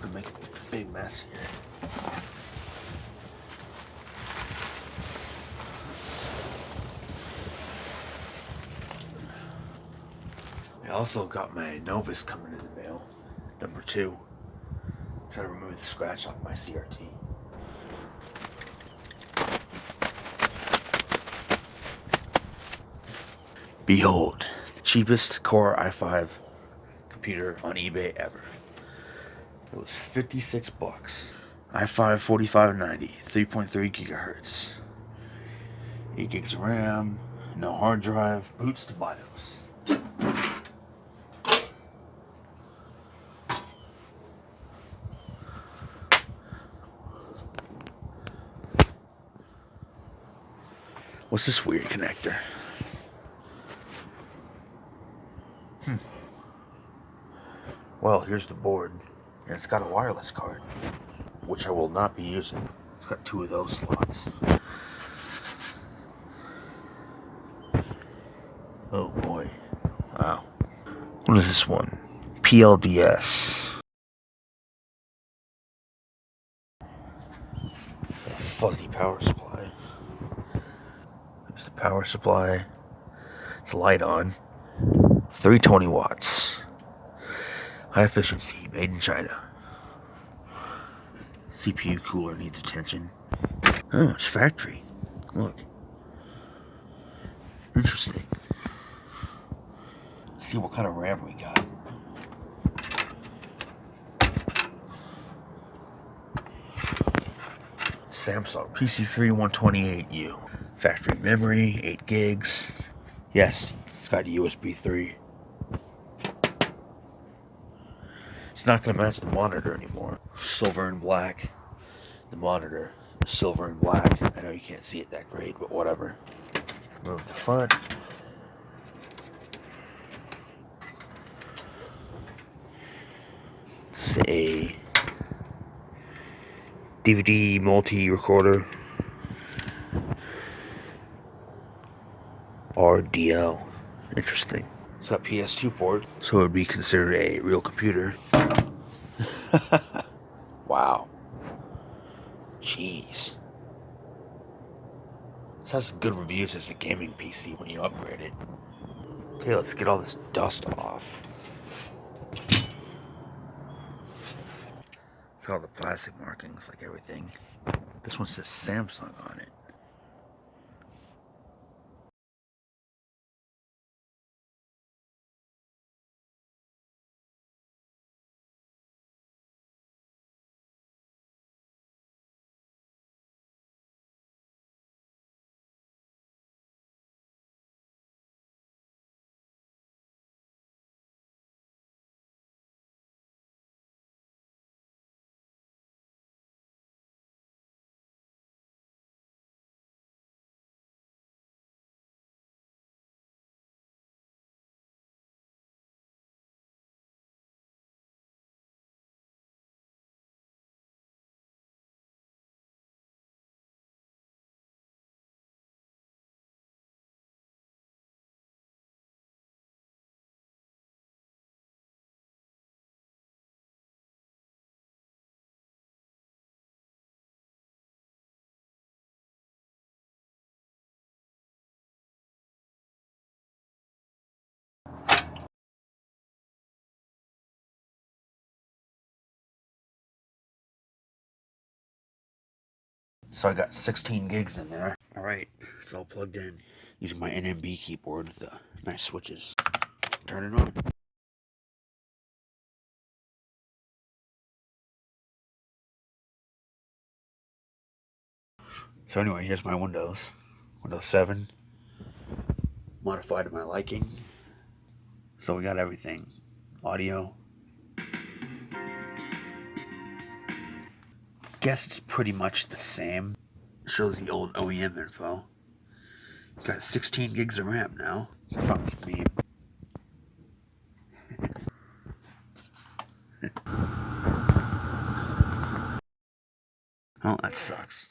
I'm making a big mess here. I also got my Novus coming in the mail, number 2. Try to remove the scratch off my CRT. Behold, the cheapest Core i5 computer on eBay ever. It was $56. i5 4590, 3.3 gigahertz, 8 gigs of RAM, no hard drive, boots to BIOS. What's this weird connector? Well, here's the board, and it's got a wireless card, which I will not be using. It's got 2 of those slots. Oh boy. Wow. What is this one? PLDS. A fuzzy power supply. There's the power supply. It's light on. 320 watts. High efficiency, made in China. CPU cooler needs attention. Oh, it's factory. Look. Interesting. Let's see what kind of RAM we got. Samsung PC3 128U. Factory memory, 8 gigs. Yes, it's got USB 3. It's not going to match the monitor anymore. Silver and black. The monitor, silver and black. I know you can't see it that great, but whatever. Remove the front. It's a DVD multi-recorder. RDL. Interesting. It's got PS2 port, so it would be considered a real computer. Wow. Jeez. This has good reviews as a gaming PC when you upgrade it. Okay, let's get all this dust off. It's got all the plastic markings like everything. This one says Samsung on it. So I got 16 gigs in there. Alright, it's all plugged in using my NMB keyboard with the nice switches. Turn it on. So anyway, here's my Windows. Windows 7. Modified to my liking. So we got everything. Audio. Guess it's pretty much the same. Shows the old OEM info. Got 16 gigs of RAM now. So I found this meme. Oh, that sucks.